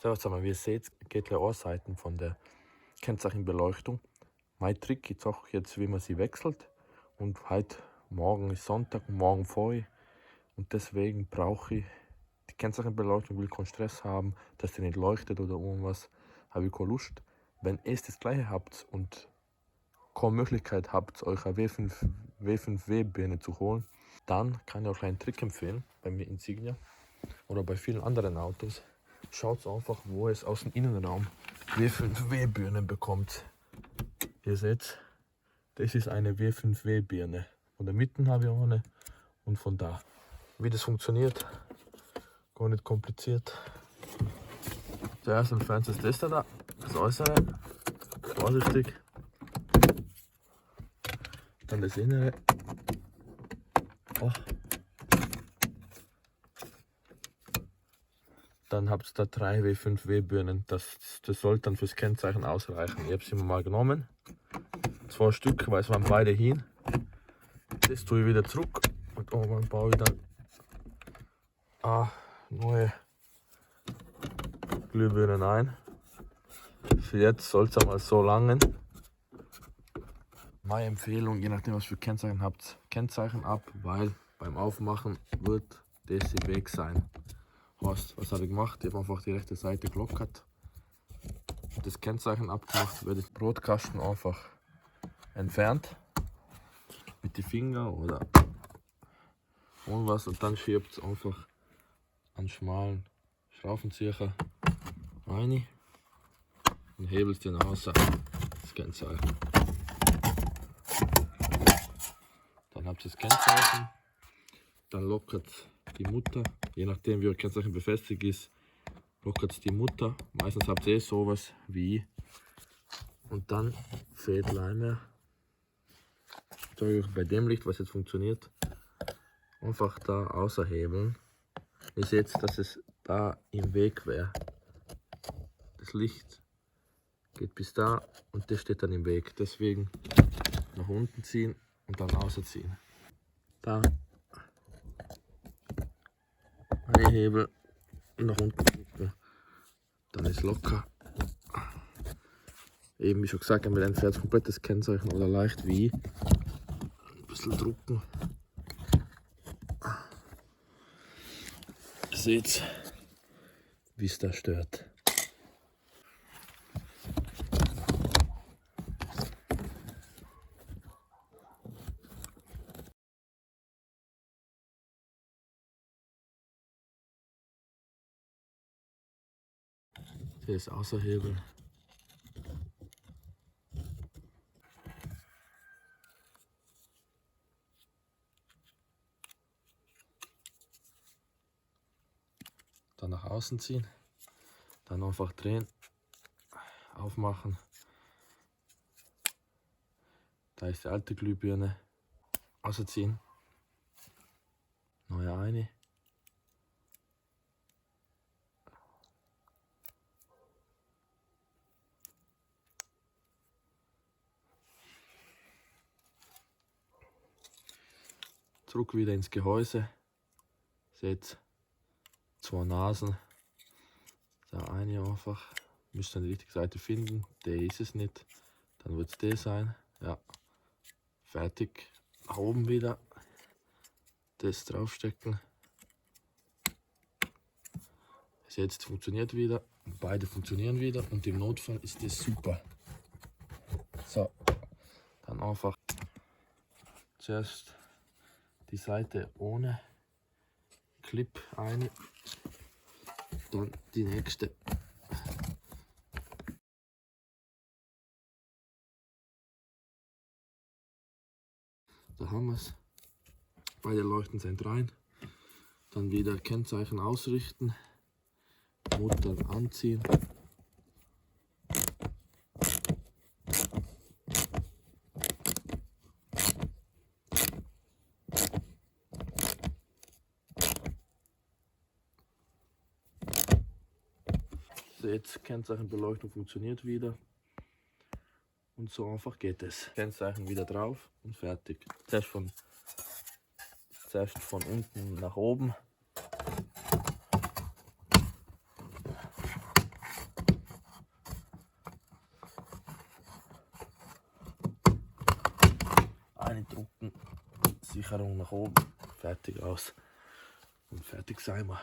Servus zusammen, wie ihr seht, geht die Ohrseiten von der Kennzeichenbeleuchtung. Mein Trick ist auch jetzt, wie man sie wechselt. Und heute, morgen ist Sonntag, morgen früh. Und deswegen brauche ich die Kennzeichenbeleuchtung, will keinen Stress haben, dass die nicht leuchtet oder irgendwas. Habe ich keine Lust. Wenn ihr das gleiche habt und keine Möglichkeit habt, euch eine W5W-Birne zu holen, dann kann ich euch einen Trick empfehlen, bei mir Insignia oder bei vielen anderen Autos. Schaut einfach, wo es aus dem Innenraum W5W-Birnen bekommt. Ihr seht, das ist eine W5W-Birne. Von der Mitte habe ich eine und von da. Wie das funktioniert, gar nicht kompliziert. Zuerst entfernt das Tester da, das Äußere, vorsichtig. Dann das Innere. Oh. Dann habt ihr da 3 W5W-Birnen. Das sollte dann fürs Kennzeichen ausreichen. Ich habe sie mal genommen. 2 Stück, weil es waren beide hin. Das tue ich wieder zurück und oben baue ich dann neue Glühbirnen ein. Für jetzt soll es einmal so langen. Meine Empfehlung, je nachdem was für Kennzeichen habt, Kennzeichen ab, weil beim Aufmachen wird das im Weg sein. Was habe ich gemacht? Ich habe einfach die rechte Seite gelockert, das Kennzeichen abgemacht, wird das Brotkasten einfach entfernt mit den Fingern oder irgendwas und dann schiebt es einfach einen schmalen Schraubenzieher rein und hebelt den außer das Kennzeichen. Dann habt ihr das Kennzeichen, dann lockert die Mutter, je nachdem wie euer Kennzeichen befestigt ist, lockert die Mutter. Meistens habt ihr sowas wie ich. Und dann fehlt leider, bei dem Licht, was jetzt funktioniert, einfach da außerhebeln. Ihr seht, dass es da im Weg wäre. Das Licht geht bis da und das steht dann im Weg. Deswegen nach unten ziehen und dann außerziehen. Da Hebel nach unten drücken, dann ist locker. Eben wie schon gesagt, entweder entfernt komplettes Kennzeichen oder leicht wie ein bisschen drucken. Ihr seht, wie es da stört. Hier ist Außerhebel. Dann nach außen ziehen, dann einfach drehen, aufmachen. Da ist die alte Glühbirne, ausziehen, neue eine. Zurück wieder ins Gehäuse. Seht, 2 Nasen. Da eine einfach. Müsst ihr die richtige Seite finden. Der ist es nicht. Dann wird es der sein. Ja. Fertig. Nach oben wieder. Das draufstecken. Seht, es funktioniert wieder. Beide funktionieren wieder. Und im Notfall ist das super. So. Dann einfach zuerst die Seite ohne Clip ein, dann die nächste. Da haben wir es. Beide Leuchten sind rein. Dann wieder Kennzeichen ausrichten, Mutter anziehen. Seht, Kennzeichenbeleuchtung funktioniert wieder. Und so einfach geht es. Kennzeichen wieder drauf und fertig. Zuerst von unten nach oben. reindrücken, Sicherung nach oben, fertig aus und fertig sein wir.